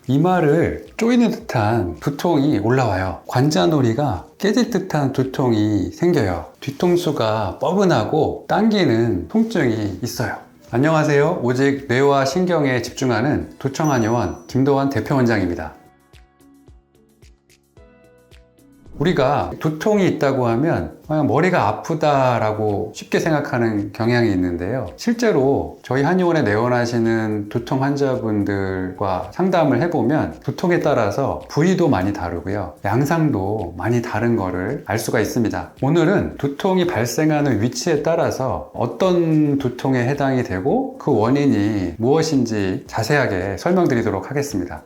이마를 조이는 듯한 두통이 올라와요. 관자놀이가 깨질 듯한 두통이 생겨요. 뒤통수가 뻐근하고 당기는 통증이 있어요. 안녕하세요. 오직 뇌와 신경에 집중하는 두청한의원 김도환 대표원장입니다. 우리가 두통이 있다고 하면 그냥 머리가 아프다라고 쉽게 생각하는 경향이 있는데요. 실제로 저희 한의원에 내원하시는 두통 환자분들과 상담을 해보면 두통에 따라서 부위도 많이 다르고요. 양상도 많이 다른 거를 알 수가 있습니다. 오늘은 두통이 발생하는 위치에 따라서 어떤 두통에 해당이 되고 그 원인이 무엇인지 자세하게 설명드리도록 하겠습니다.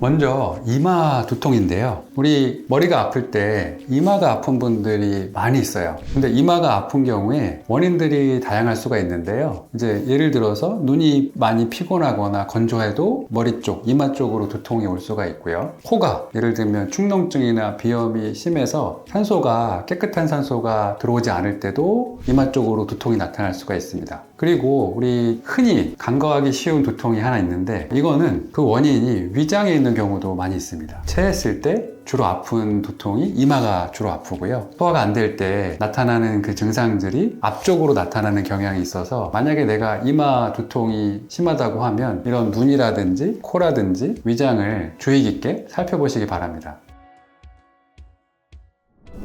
먼저 이마 두통인데요. 우리 머리가 아플 때 이마가 아픈 분들이 많이 있어요. 근데 이마가 아픈 경우에 원인들이 다양할 수가 있는데요. 이제 예를 들어서 눈이 많이 피곤하거나 건조해도 머리 쪽, 이마 쪽으로 두통이 올 수가 있고요. 코가 예를 들면 축농증이나 비염이 심해서 깨끗한 산소가 들어오지 않을 때도 이마 쪽으로 두통이 나타날 수가 있습니다. 그리고 우리 흔히 간과하기 쉬운 두통이 하나 있는데 이거는 그 원인이 위장에 있는 경우도 많이 있습니다. 체했을 때 주로 아픈 두통이 이마가 주로 아프고요. 소화가 안 될 때 나타나는 그 증상들이 앞쪽으로 나타나는 경향이 있어서 만약에 내가 이마 두통이 심하다고 하면 이런 눈이라든지 코라든지 위장을 주의 깊게 살펴보시기 바랍니다.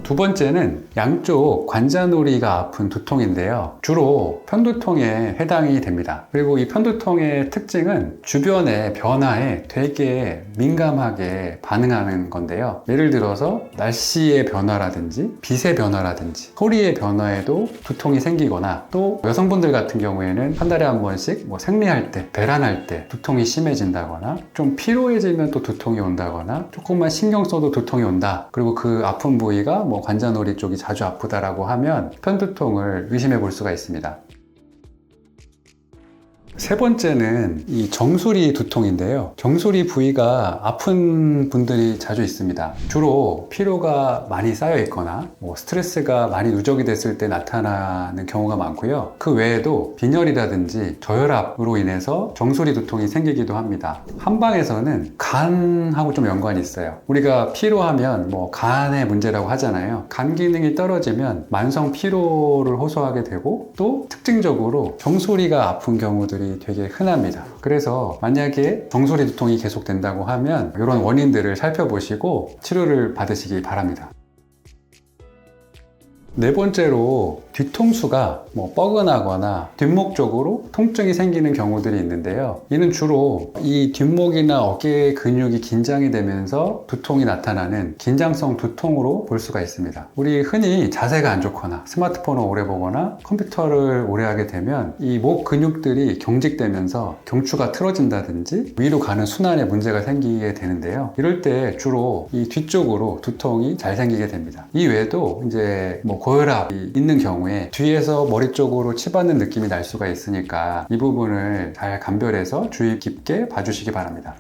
두 번째는 양쪽 관자놀이가 아픈 두통인데요. 주로 편두통에 해당이 됩니다. 그리고 이 편두통의 특징은 주변의 변화에 되게 민감하게 반응하는 건데요. 예를 들어서 날씨의 변화라든지 빛의 변화라든지 소리의 변화에도 두통이 생기거나 또 여성분들 같은 경우에는 한 달에 한 번씩 생리할 때, 배란할 때 두통이 심해진다거나 좀 피로해지면 또 두통이 온다거나 조금만 신경 써도 두통이 온다. 그리고 그 아픈 부위가 관자놀이 쪽이 자주 아프다라고 하면 편두통을 의심해 볼 수가 있습니다. 세 번째는 이 정수리 두통인데요. 정수리 부위가 아픈 분들이 자주 있습니다. 주로 피로가 많이 쌓여 있거나 스트레스가 많이 누적이 됐을 때 나타나는 경우가 많고요. 그 외에도 빈혈이라든지 저혈압으로 인해서 정수리 두통이 생기기도 합니다. 한방에서는 간하고 좀 연관이 있어요. 우리가 피로하면 간의 문제라고 하잖아요. 간 기능이 떨어지면 만성 피로를 호소하게 되고 또 특징적으로 정수리가 아픈 경우들이 되게 흔합니다. 그래서 만약에 정수리 두통이 계속된다고 하면 이런 원인들을 살펴보시고 치료를 받으시기 바랍니다. 네 번째로 뒤통수가 뻐근하거나 뒷목 쪽으로 통증이 생기는 경우들이 있는데요. 이는 주로 이 뒷목이나 어깨 근육이 긴장이 되면서 두통이 나타나는 긴장성 두통으로 볼 수가 있습니다. 우리 흔히 자세가 안 좋거나 스마트폰을 오래 보거나 컴퓨터를 오래 하게 되면 이 목 근육들이 경직되면서 경추가 틀어진다든지 위로 가는 순환에 문제가 생기게 되는데요. 이럴 때 주로 이 뒤쪽으로 두통이 잘 생기게 됩니다. 이 외에도 이제 고혈압이 있는 경우에 뒤에서 머리 쪽으로 치받는 느낌이 날 수가 있으니까 이 부분을 잘 감별해서 주의 깊게 봐주시기 바랍니다.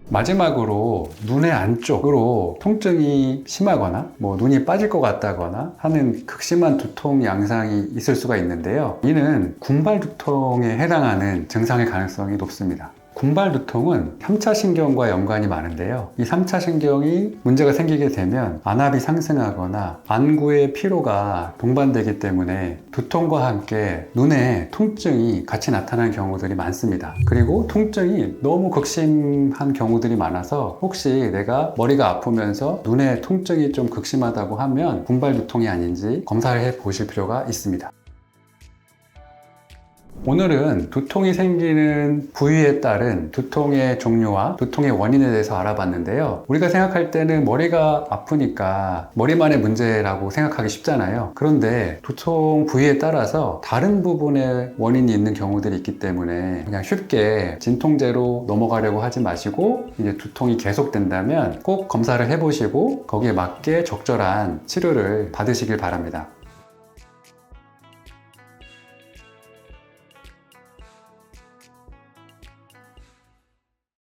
마지막으로 눈의 안쪽으로 통증이 심하거나 눈이 빠질 것 같다거나 하는 극심한 두통 양상이 있을 수가 있는데요. 이는 군발 두통에 해당하는 증상의 가능성이 높습니다. 군발 두통은 3차 신경과 연관이 많은데요. 이 3차 신경이 문제가 생기게 되면 안압이 상승하거나 안구의 피로가 동반되기 때문에 두통과 함께 눈에 통증이 같이 나타나는 경우들이 많습니다. 그리고 통증이 너무 극심한 경우들이 많아서 혹시 내가 머리가 아프면서 눈에 통증이 좀 극심하다고 하면 군발 두통이 아닌지 검사를 해 보실 필요가 있습니다. 오늘은 두통이 생기는 부위에 따른 두통의 종류와 두통의 원인에 대해서 알아봤는데요. 우리가 생각할 때는 머리가 아프니까 머리만의 문제라고 생각하기 쉽잖아요. 그런데 두통 부위에 따라서 다른 부분에 원인이 있는 경우들이 있기 때문에 그냥 쉽게 진통제로 넘어가려고 하지 마시고 이제 두통이 계속된다면 꼭 검사를 해보시고 거기에 맞게 적절한 치료를 받으시길 바랍니다.